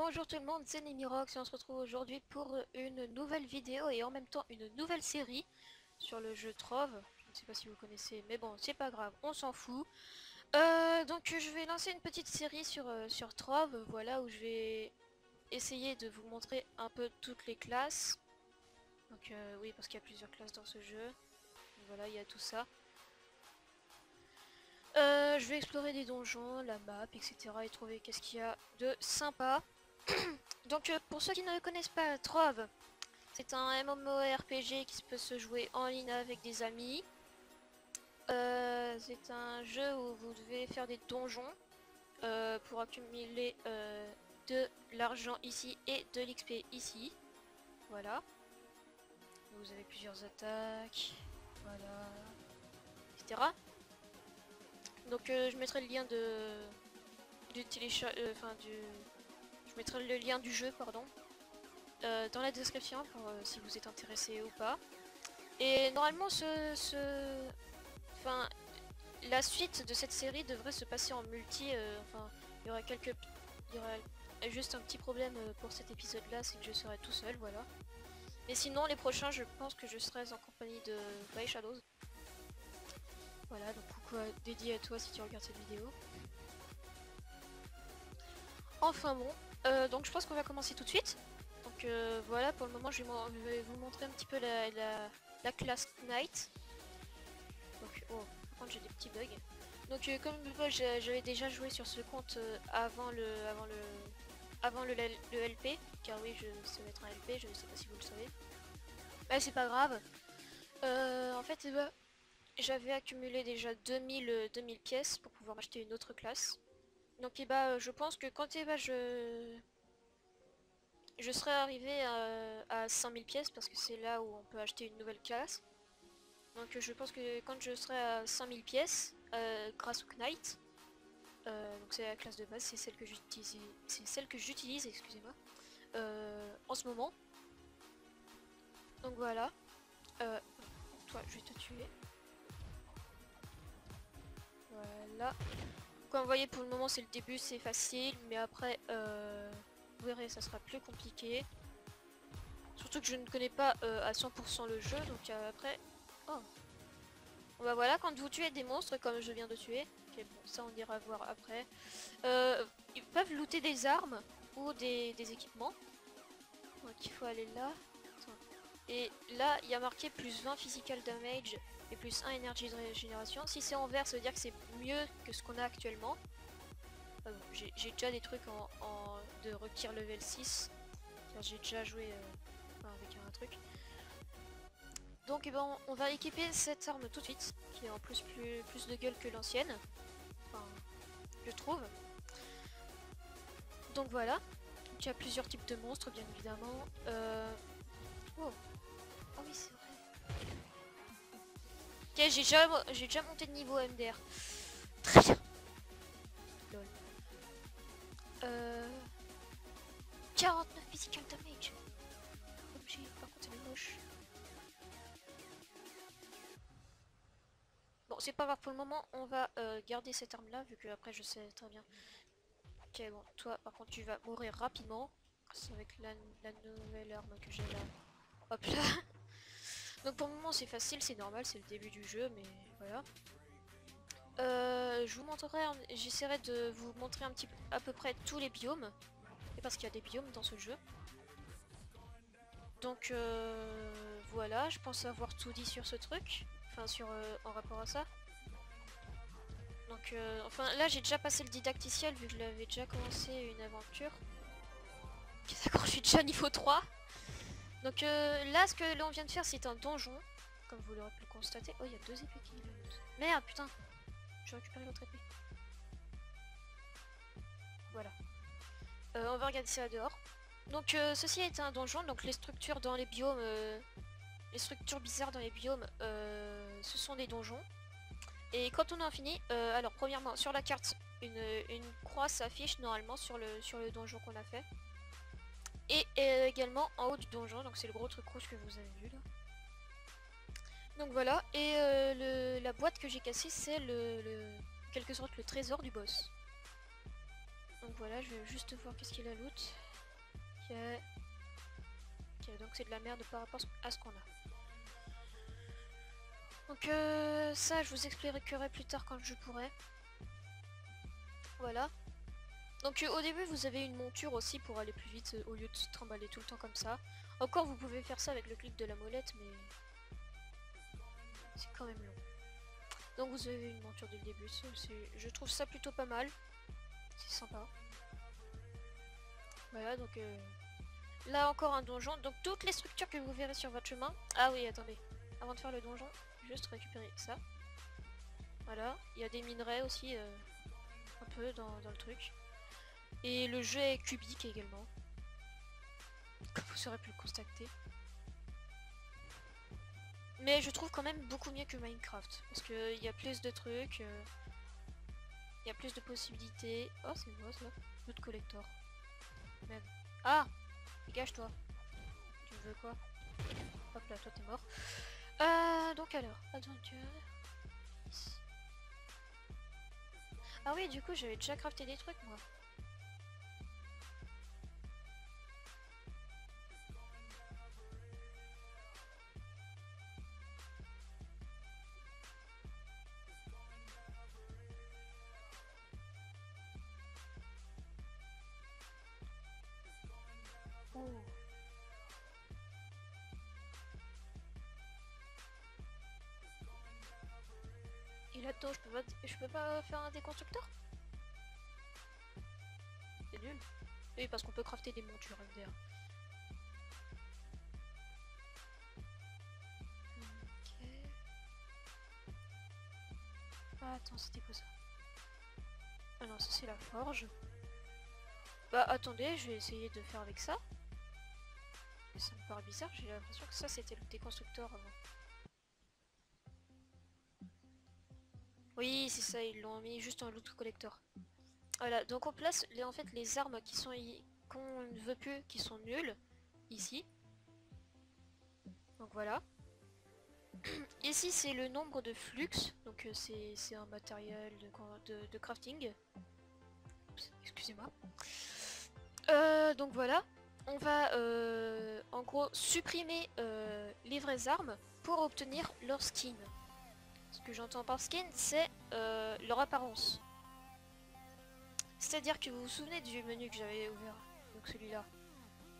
Bonjour tout le monde, c'est Nemirox et on se retrouve aujourd'hui pour une nouvelle vidéo et en même temps une nouvelle série sur le jeu Trove. Je ne sais pas si vous connaissez, mais bon, c'est pas grave, on s'en fout. Donc je vais lancer une petite série sur Trove, voilà, où je vais essayer de vous montrer un peu toutes les classes. Donc oui, parce qu'il y a plusieurs classes dans ce jeu. Donc, voilà, il y a tout ça. Je vais explorer des donjons, la map, etc. et trouver qu'est-ce qu'il y a de sympa. Donc pour ceux qui ne connaissent pas Trove, c'est un MMORPG qui peut se jouer en ligne avec des amis. C'est un jeu où vous devez faire des donjons pour accumuler de l'argent ici et de l'XP ici. Voilà. Vous avez plusieurs attaques, voilà, etc. Donc je mettrai le lien du je mettrai le lien du jeu, pardon, dans la description pour si vous êtes intéressé ou pas. Et normalement enfin, la suite de cette série devrait se passer en multi. Enfin, il y aura juste un petit problème pour cet épisode-là, c'est que je serai tout seul, voilà. Mais sinon, les prochains, je pense que je serai en compagnie de By Shadows. Voilà, donc coucou dédié à toi si tu regardes cette vidéo. Enfin bon, donc je pense qu'on va commencer tout de suite. Donc voilà, pour le moment, je vais vous montrer un petit peu la classe Knight. Donc, oh, par contre j'ai des petits bugs. Donc comme j'avais déjà joué sur ce compte avant le LP, car oui je sais mettre un LP, je ne sais pas si vous le savez. Bah c'est pas grave. En fait bah, j'avais accumulé déjà 2000 pièces pour pouvoir acheter une autre classe. Donc je pense que quand je serai arrivé à 5000 pièces parce que c'est là où on peut acheter une nouvelle classe. Donc je pense que quand je serai à 5000 pièces, grâce au Knight, donc c'est la classe de base, c'est celle que j'utilise, excusez-moi, en ce moment. Donc voilà. Toi, je vais te tuer. Voilà. Comme vous voyez, pour le moment, c'est le début, c'est facile, mais après, vous verrez, ça sera plus compliqué. Surtout que je ne connais pas à 100% le jeu, donc après... Oh. Bah voilà, quand vous tuez des monstres, comme je viens de tuer, ok, bon, ça on ira voir après, ils peuvent looter des armes ou des équipements. Donc il faut aller là. Attends. Et là, il y a marqué plus 20 physical damage et plus 1 énergie de régénération. Si c'est en vert, ça veut dire que c'est mieux que ce qu'on a actuellement. Bon, j'ai déjà des trucs de require level 6. J'ai déjà joué avec un truc. Donc on va équiper cette arme tout de suite, qui est en plus de gueule que l'ancienne. Enfin, je trouve. Donc voilà. Donc, il y a plusieurs types de monstres, bien évidemment. Oh. Ah oui, c'est vrai. Ok, j'ai déjà monté de niveau MDR. Très bien. Lol. 49 physical damage. Par contre, c'est moche. Bon, c'est pas grave pour le moment, on va garder cette arme là, vu que après je sais très bien. Ok, bon, toi par contre tu vas mourir rapidement. C'est avec la nouvelle arme que j'ai là. Hop là. Donc pour le moment c'est facile, c'est normal, c'est le début du jeu, mais voilà. Je vous montrerai, j'essaierai de vous montrer un petit peu à peu près tous les biomes. Et parce qu'il y a des biomes dans ce jeu. Donc voilà, je pense avoir tout dit sur ce truc. Enfin en rapport à ça. Donc enfin là j'ai déjà passé le didacticiel vu que je l'avais déjà commencé une aventure. Ok, d'accord, je suis déjà niveau 3. Donc là ce que l'on vient de faire c'est un donjon. Comme vous l'aurez pu le constater. Oh il y a 2 épées qui lootent. Merde putain. Je récupère l'autre épée. Voilà. On va regarder ça dehors. Donc ceci est un donjon, donc les structures dans les biomes, les structures bizarres dans les biomes, ce sont des donjons. Et quand on a fini, alors premièrement sur la carte, une croix s'affiche normalement sur le donjon qu'on a fait. Et également en haut du donjon, donc c'est le gros truc rouge que vous avez vu là. Donc voilà, et la boîte que j'ai cassée c'est quelque sorte le trésor du boss. Donc voilà, je vais juste voir qu'est-ce qu'il a loot. Ok. Ok, donc c'est de la merde par rapport à ce qu'on a. Donc ça, je vous expliquerai plus tard quand je pourrai. Voilà. Donc au début, vous avez une monture aussi pour aller plus vite au lieu de se trimballer tout le temps comme ça. Encore, vous pouvez faire ça avec le clic de la molette, mais c'est quand même long. Donc vous avez une monture dès le début. Je trouve ça plutôt pas mal. C'est sympa. Voilà, donc là encore un donjon. Donc toutes les structures que vous verrez sur votre chemin. Ah oui, attendez. Avant de faire le donjon, juste récupérer ça. Voilà, il y a des minerais aussi un peu dans le truc. Et le jeu est cubique également. Comme vous aurez pu le constater. Mais je trouve quand même beaucoup mieux que Minecraft. Parce qu'il y a plus de trucs. Il y a plus de possibilités. Oh, c'est quoi ça? Loot collector. Merde. Ah! Dégage-toi. Tu veux quoi? Hop là, toi t'es mort. Donc alors, adventure. Ah oui, du coup, j'avais déjà crafté des trucs, moi. Oh. Et là-dedans, je peux pas faire un déconstructeur? C'est nul. Oui, parce qu'on peut crafter des montures MDR. Ok. Ah, attends, c'était quoi ça? Ah non, ça c'est la forge. Bah attendez, je vais essayer de faire avec ça. Ça me paraît bizarre, j'ai l'impression que ça c'était le déconstructeur avant. Oui, c'est ça, ils l'ont mis juste en loot collector. Voilà, donc on place en fait les armes qui sont qu'on ne veut plus, qui sont nulles, ici. Donc voilà. Ici c'est le nombre de flux, donc c'est un matériel de crafting. Excusez-moi. Donc voilà, on va en gros supprimer les vraies armes pour obtenir leur skin. Ce que j'entends par skin, c'est leur apparence. C'est-à-dire que vous vous souvenez du menu que j'avais ouvert, donc celui-là.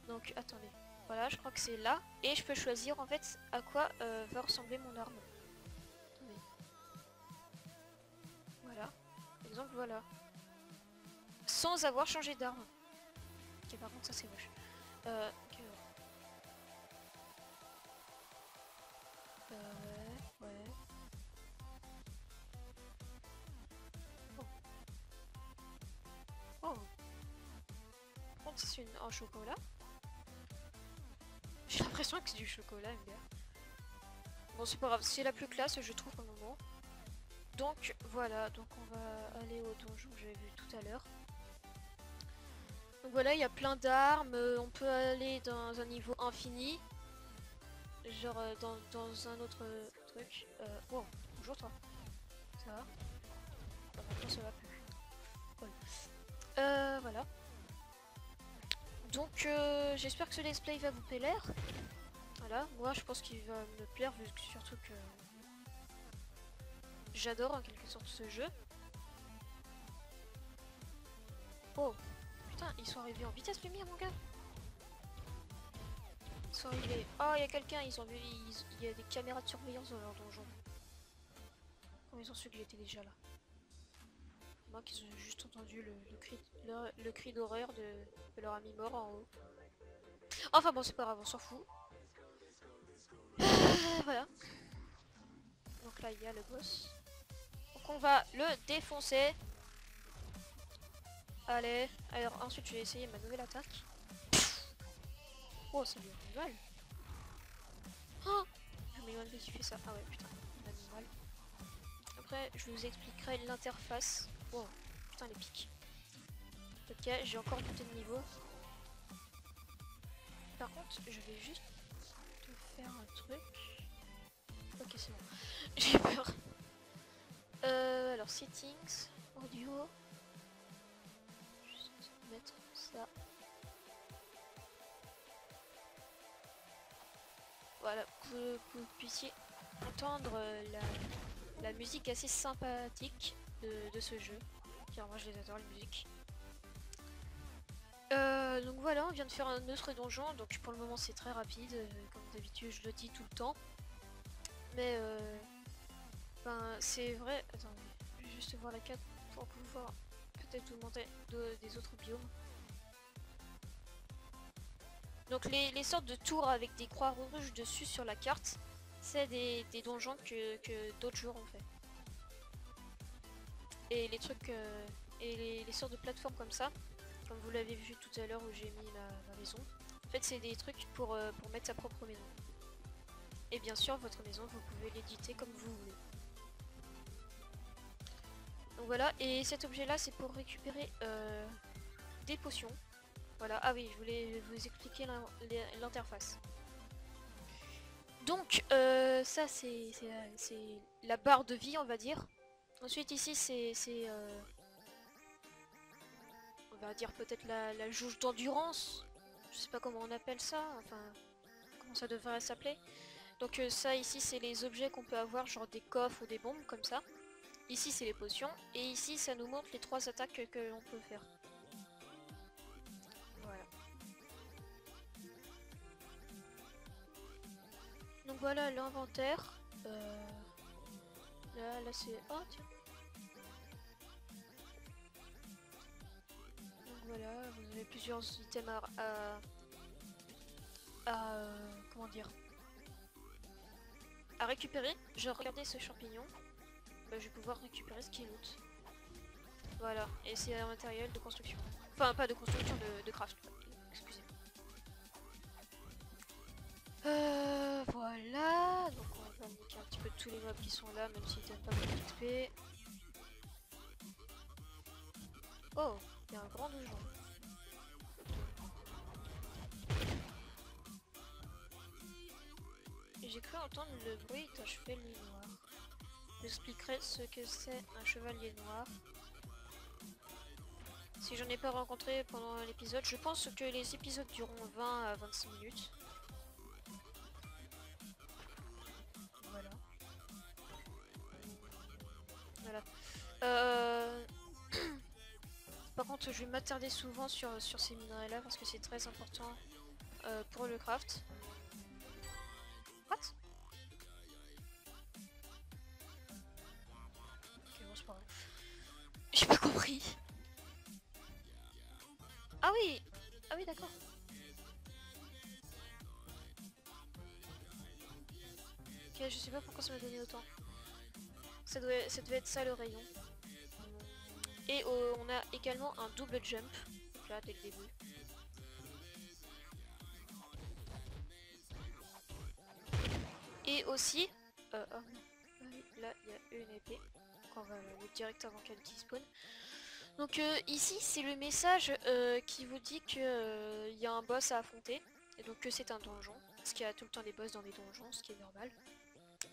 Donc attendez, voilà, je crois que c'est là, et je peux choisir en fait à quoi va ressembler mon arme. Attendez. Voilà, par exemple voilà. Sans avoir changé d'arme. Ok, par contre ça c'est moche. Ok. Ouais, ouais. Oh. Oh. Par contre c'est en chocolat. J'ai l'impression que c'est du chocolat, MDR. Bon c'est pas grave, c'est la plus classe je trouve pour le moment. Donc voilà, donc on va aller au donjon que j'avais vu tout à l'heure. Donc voilà, il y a plein d'armes, on peut aller dans un niveau infini. Genre dans un autre truc. Wow, bonjour toi. Ça va? Bah, maintenant ça va plus. Voilà. Donc j'espère que ce let's play va vous plaire. Voilà, moi je pense qu'il va me plaire vu que surtout que j'adore en quelque sorte ce jeu. Oh, putain, ils sont arrivés en vitesse lumière mon gars. Ils sont arrivés. Oh, il y a quelqu'un, ils ont vu, il y a des caméras de surveillance dans leur donjon. Comment ils ont su que j'étais déjà là? Moi qu'ils ont juste entendu le cri d'horreur de leur ami mort en haut. Enfin bon, c'est pas grave, on s'en fout. Voilà. Donc là, il y a le boss. Donc on va le défoncer. Allez. Alors ensuite, je vais essayer ma nouvelle attaque. Oh, ça lui a fait mal. Oh, je m'éloigne vite, tu fais ça. Ah ouais, putain, on a mis mal. Après, je vous expliquerai l'interface. Oh, putain, les pics. Ok, j'ai encore monté de niveau. Par contre, je vais juste te faire un truc. Ok, c'est bon. J'ai peur. Alors, settings, audio. Juste mettre ça. voilà, que vous puissiez entendre la musique assez sympathique de ce jeu. Car moi je les adore les musiques. Donc voilà, on vient de faire un autre donjon, donc pour le moment c'est très rapide, comme d'habitude je le dis tout le temps. Mais ben, c'est vrai, attendez, je vais juste voir la carte pour pouvoir peut-être vous montrer des autres biomes. Donc les sortes de tours avec des croix rouges dessus sur la carte, c'est des donjons que d'autres joueurs ont fait. Et les trucs, et les sortes de plateformes comme ça, comme vous l'avez vu tout à l'heure où j'ai mis ma maison, en fait c'est des trucs pour mettre sa propre maison. Et bien sûr votre maison vous pouvez l'éditer comme vous voulez. Donc voilà, et cet objet là c'est pour récupérer des potions. Voilà, ah oui je voulais vous expliquer l'interface. Donc ça c'est la barre de vie on va dire. Ensuite ici c'est on va dire peut-être la jauge d'endurance. Je sais pas comment on appelle ça, enfin comment ça devrait s'appeler. Donc ça ici c'est les objets qu'on peut avoir, genre des coffres ou des bombes comme ça. Ici c'est les potions et ici ça nous montre les 3 attaques que l'on peut faire. Voilà. Donc voilà l'inventaire. Là c'est... Oh tiens. Donc voilà, vous avez plusieurs items comment dire, à récupérer. Je regardais ce champignon. Bah, je vais pouvoir récupérer ce qui est loot. Voilà, et c'est un matériel de construction. Enfin, pas de construction, de craft. Excusez-moi. Voilà, donc on va niquer un petit peu tous les mobs qui sont là, même s'ils donnent pas beaucoup d'XP. Oh, il y a un grand donjon. J'ai cru entendre le bruit d'un chevalier noir. J'expliquerai ce que c'est un chevalier noir. Si j'en ai pas rencontré pendant l'épisode, je pense que les épisodes dureront 20 à 26 minutes. Voilà. Voilà. Par contre, je vais m'attarder souvent sur ces minerais là parce que c'est très important pour le craft. What? Ok, bon, c'est pas grave. J'ai pas compris. Ah oui! Ah oui, d'accord. Ok, je sais pas pourquoi ça m'a donné autant. Ça devait être ça le rayon. Et on a également un double jump. Donc là, dès le début. Et aussi, oh, là il y a une épée. Donc on va la mettre direct avant qu'elle spawn. Donc ici c'est le message qui vous dit que y a un boss à affronter. Et donc que c'est un donjon. Parce qu'il y a tout le temps des boss dans les donjons, ce qui est normal.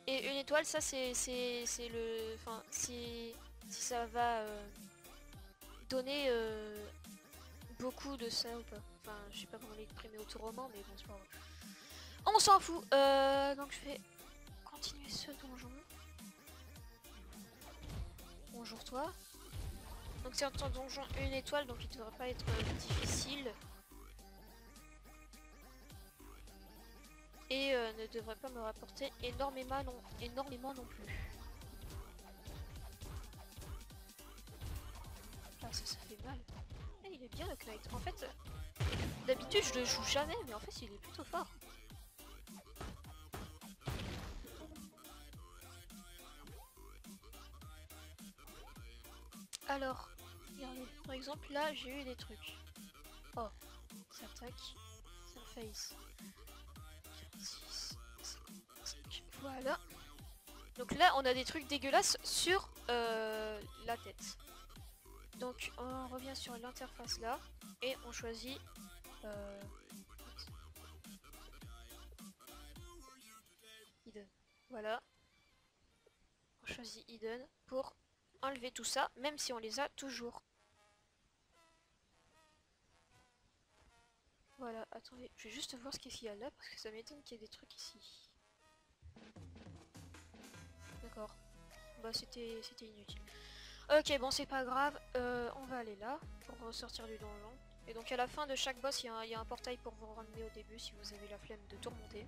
Et une étoile, ça c'est le... Enfin, si ça va donner beaucoup de ça ou pas. Enfin, je sais pas comment l'exprimer autrement, mais bon, c'est pas grave. On s'en fout. Donc je vais continuer ce donjon. Bonjour toi. Donc c'est un donjon une étoile, donc il devrait pas être difficile. Et ne devrait pas me rapporter énormément non plus. Ah ça fait mal. Et il est bien le Knight. En fait, d'habitude je le joue jamais, mais en fait il est plutôt fort. Alors, regardez, par exemple là j'ai eu des trucs. Oh, ça attaque, ça face. 46, 55, voilà. Donc là on a des trucs dégueulasses sur la tête. Donc on revient sur l'interface là et on choisit Hidden. Voilà. On choisit Hidden pour enlever tout ça, même si on les a toujours. Voilà, attendez, je vais juste voir ce qu'il y a là parce que ça m'étonne qu'il y ait des trucs ici. D'accord. Bah c'était inutile. Ok, bon c'est pas grave, on va aller là pour ressortir du donjon. Et donc à la fin de chaque boss, il y a un portail pour vous ramener au début si vous avez la flemme de tout remonter.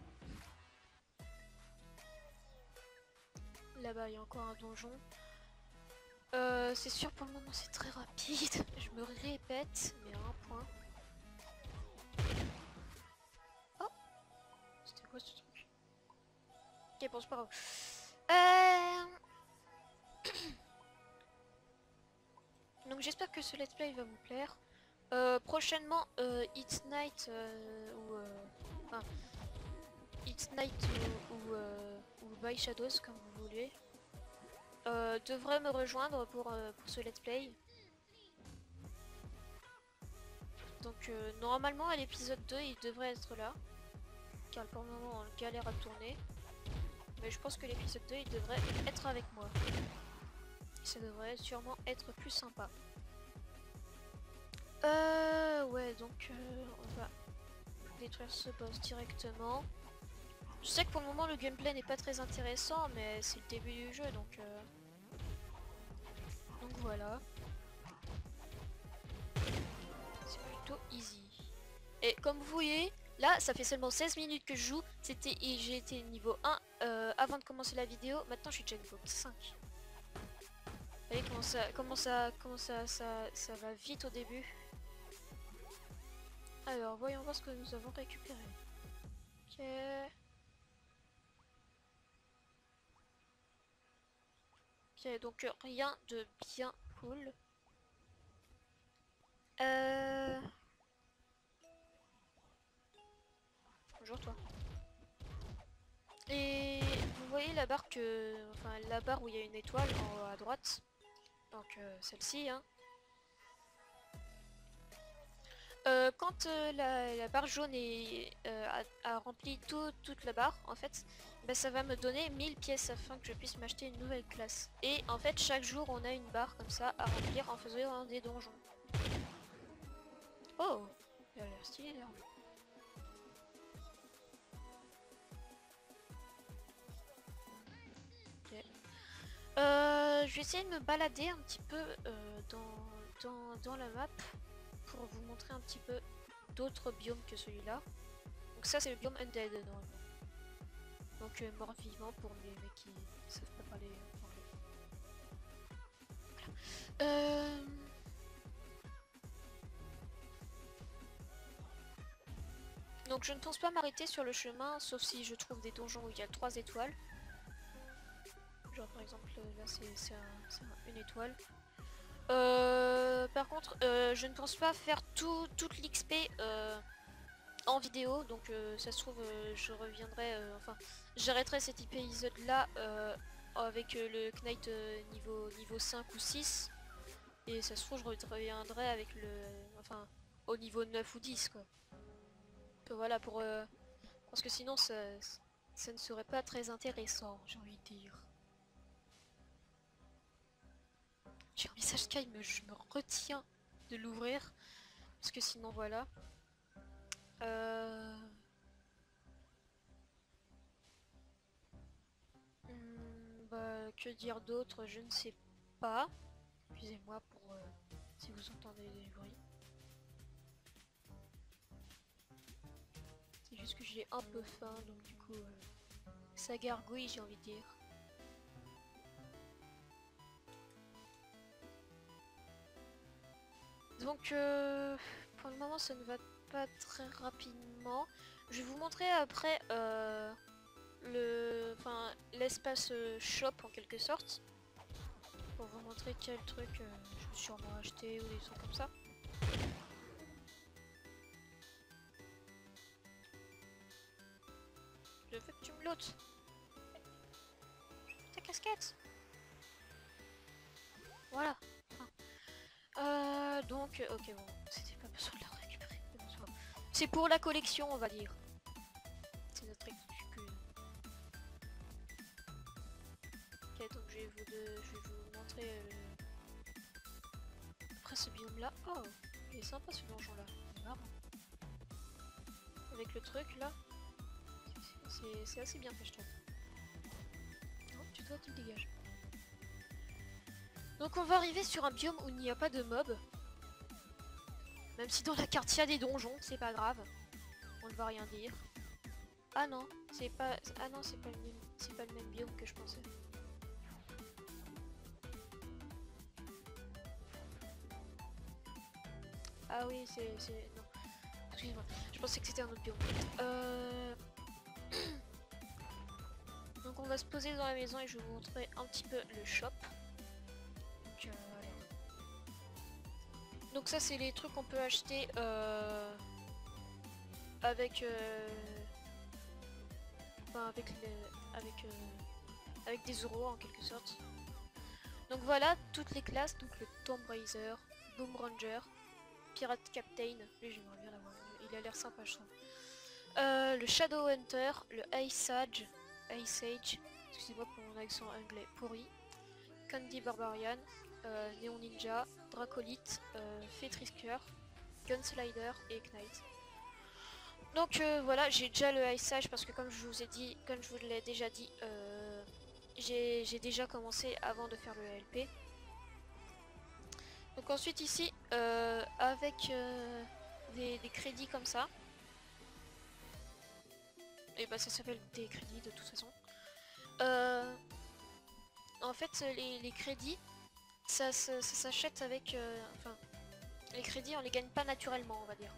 Là-bas il y a encore un donjon. C'est sûr pour le moment c'est très rapide, je me répète, mais à un point. Oh, c'était quoi ce truc? Ok, bon c'est pas grave. Donc j'espère que ce let's play va vous plaire. Prochainement, It's Night enfin, It's Night ou By Shadows comme vous voulez devrait me rejoindre pour ce let's play. Donc normalement à l'épisode 2 il devrait être là. Car pour le moment on galère à tourner. Mais je pense que l'épisode 2 il devrait être avec moi. Ça devrait sûrement être plus sympa. Ouais donc on va détruire ce boss directement. Je sais que pour le moment le gameplay n'est pas très intéressant mais c'est le début du jeu donc voilà. C'est plutôt easy. Et comme vous voyez, là ça fait seulement 16 minutes que je joue. J'ai été niveau 1 avant de commencer la vidéo. Maintenant je suis déjà niveau 5. Vous voyez ça va vite au début. Alors voyons voir ce que nous avons récupéré. Ok. Ok, donc rien de bien cool. Bonjour toi. Et vous voyez la barre enfin la barre où il y a une étoile en haut à droite. Donc celle-ci, hein. Quand la barre jaune a rempli toute la barre, en fait, bah, ça va me donner 1000 pièces afin que je puisse m'acheter une nouvelle classe. Et en fait, chaque jour, on a une barre comme ça à remplir en faisant des donjons. Oh, il a l'air stylé l'arme. Ok. Je vais essayer de me balader un petit peu dans la map pour vous montrer un petit peu d'autres biomes que celui-là. Donc ça c'est le biome Undead normalement. Donc mort-vivant pour les mecs qui savent pas parler anglais. Voilà. Donc je ne pense pas m'arrêter sur le chemin sauf si je trouve des donjons où il y a 3 étoiles. Genre par exemple là c'est une étoile. Par contre je ne pense pas faire toute l'XP en vidéo, donc ça se trouve je reviendrai, enfin j'arrêterai cet épisode là avec le Knight niveau 5 ou 6 et ça se trouve je reviendrai avec enfin au niveau 9 ou 10 quoi. Voilà parce que sinon ça ne serait pas très intéressant, j'ai envie de dire. J'ai un message Sky mais je me retiens de l'ouvrir parce que sinon voilà. Bah, que dire d'autre, je ne sais pas. Excusez-moi pour si vous entendez des bruits. C'est juste que j'ai un peu faim, donc du coup, ça gargouille, j'ai envie de dire. Donc, pour le moment, ça ne va pas très rapidement. Je vais vous montrer après l'espace shop en quelque sorte. Pour vous montrer quel truc je vais sûrement acheter ou des trucs comme ça. Je veux que tu me l'ôtes. Ta casquette. Voilà. Donc, ok bon, c'était pas besoin de la récupérer. C'est pour la collection, on va dire. C'est notre excuse. Ok, donc je vais vous montrer après ce biome là. Oh, il est sympa ce donjon là. C'est marrant. avec le truc là. C'est assez bien fait je trouve. Non, tu te dégages. Donc on va arriver sur un biome où il n'y a pas de mobs. Même si dans la carte il y a des donjons, c'est pas grave. On ne va rien dire. Ah non, c'est pas. Ah non, c'est pas le même biome que je pensais. Ah oui, non. Excusez-moi, je pensais que c'était un autre biome. Donc on va se poser dans la maison et je vais vous montrer un petit peu le shop. Voilà. Donc ça c'est les trucs qu'on peut acheter avec enfin, avec des euros en quelque sorte. Donc voilà toutes les classes, donc le Tomb Raider, Boom Ranger, Pirate Captain, lui j'aimerais bien l'avoir, il a l'air sympa je trouve. Le Shadow Hunter, le Ice Sage, excusez-moi pour mon accent anglais pourri, Candy Barbarian, Néon Ninja, Dracolite, Fétrisker, Gunslider et Knight. Donc voilà, j'ai déjà le Ice Sage parce que comme je vous ai dit, comme je vous l'ai déjà dit, j'ai déjà commencé avant de faire le LP. Donc ensuite ici, avec des crédits comme ça, et bah ça s'appelle des crédits de toute façon. En fait les crédits, ça s'achète avec, enfin, les crédits on les gagne pas naturellement on va dire.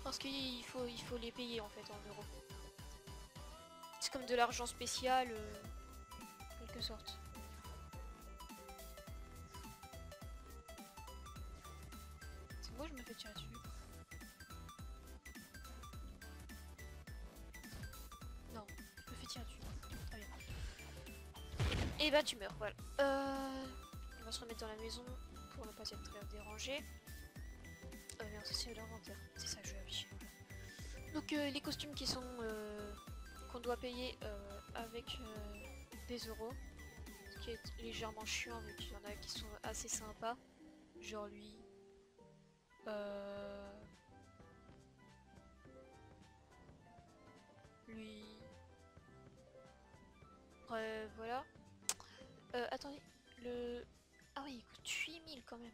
Parce qu'il faut les payer en fait en euros. C'est comme de l'argent spécial, en quelque sorte. C'est moi je me fais tirer dessus. Non, je me fais tirer dessus. Très bien. Et bah tu meurs, voilà. On va se remettre dans la maison pour ne pas être très dérangé. Merde, c'est l'inventaire. C'est ça que je vais afficher. Donc les costumes qui sont qu'on doit payer avec des euros. Ce qui est légèrement chiant vu qu'il y en a qui sont assez sympas. Genre lui. Lui. Voilà. Attendez. Le... Ah oui, il coûte 8000 quand même.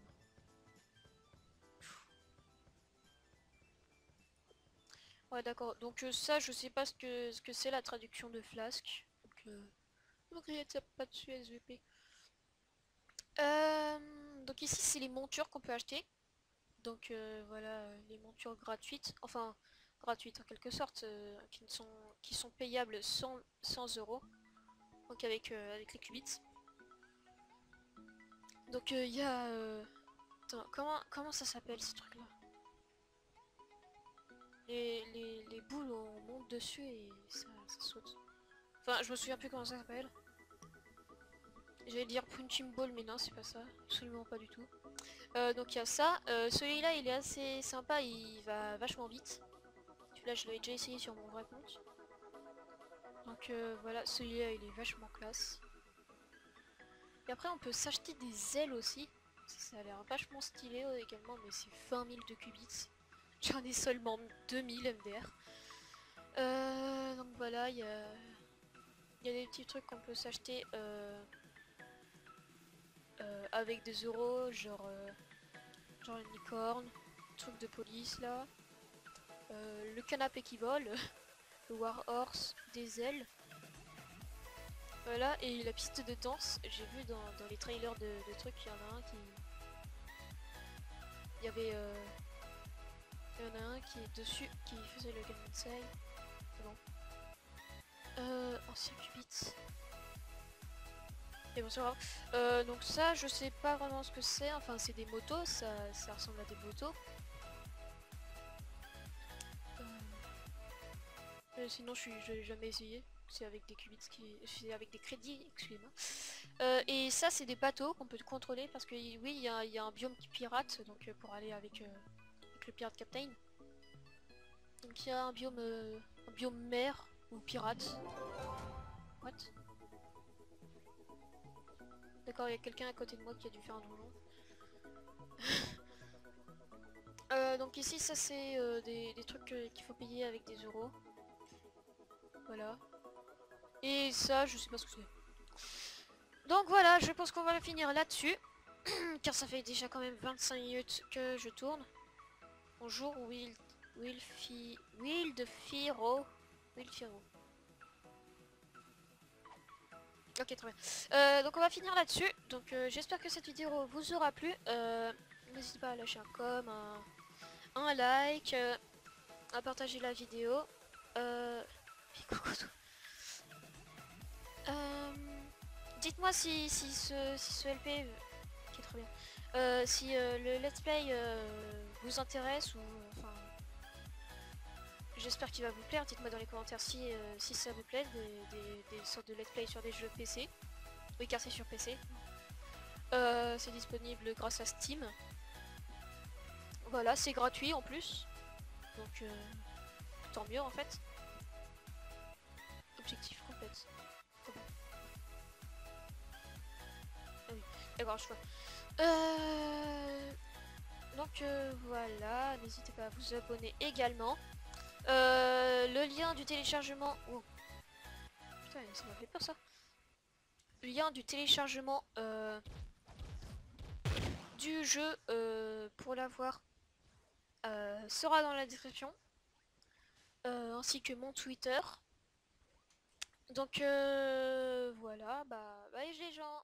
Ouais d'accord, donc ça je sais pas ce que c'est la traduction de flasque. Donc il y a pas dessus SVP. Donc ici c'est les montures qu'on peut acheter. Donc voilà les montures gratuites, enfin gratuites en quelque sorte, qui sont payables 100 euros. Donc avec les qubits. Donc il y a... Attends, comment ça s'appelle ces trucs là? Les boules on monte dessus et ça saute. Enfin je me souviens plus comment ça s'appelle. J'allais dire punching ball mais non c'est pas ça, absolument pas du tout. Donc il y a ça, celui-là il est assez sympa, il va vachement vite. Celui-là je l'avais déjà essayé sur mon vrai compte. Donc voilà, celui-là il est vachement classe. Et après on peut s'acheter des ailes aussi. Ça a l'air vachement stylé également mais c'est 20 000 de qubits. J'en ai seulement 2000 MDR. Donc voilà, il y a des petits trucs qu'on peut s'acheter avec des euros, genre une licorne, truc de police là, le canapé qui vole, le war horse, des ailes. Voilà, et la piste de danse, j'ai vu dans les trailers de trucs, il y en a un qui... Il y en a un qui est dessus, qui faisait le Gangnam Style. C'est bon. Ancien qubit. Et bon, c'est grave. Donc ça, je sais pas vraiment ce que c'est. Enfin, c'est des motos, ça ressemble à des motos. Sinon, je n'ai jamais essayé. C'est avec des qubits c'est avec des crédits, excusez-moi. Et ça, c'est des bateaux qu'on peut contrôler parce que oui, il y a un biome qui pirate, donc pour aller avec le pirate captain. Donc il y a un biome mer ou pirate. What? D'accord, il y a quelqu'un à côté de moi qui a dû faire un donjon. Donc ici ça c'est des trucs qu'il faut payer avec des euros. Voilà. Et ça je sais pas ce que c'est. Donc voilà, je pense qu'on va le finir là-dessus. Car ça fait déjà quand même 25 minutes que je tourne. Bonjour Wildfiro. Wildfiro. Ok, très bien. Donc on va finir là-dessus. Donc j'espère que cette vidéo vous aura plu. N'hésitez pas à lâcher un com, un like, à partager la vidéo. Euh, euh, Dites-moi si ce LP... Ok, très bien. Si le let's play vous intéresse ou... Enfin, j'espère qu'il va vous plaire. Dites-moi dans les commentaires si ça vous plaît, des sortes de let's play sur des jeux PC. Oui, car c'est sur PC. C'est disponible grâce à Steam. Voilà, c'est gratuit en plus. Donc, tant mieux en fait. Objectif complète. Ah oui, d'accord, je vois. Donc voilà, n'hésitez pas à vous abonner également. Le lien du téléchargement... Oh. Putain, ça m'a fait peur ça. Le lien du téléchargement du jeu pour l'avoir sera dans la description. Ainsi que mon Twitter. Donc voilà, bah bye les gens.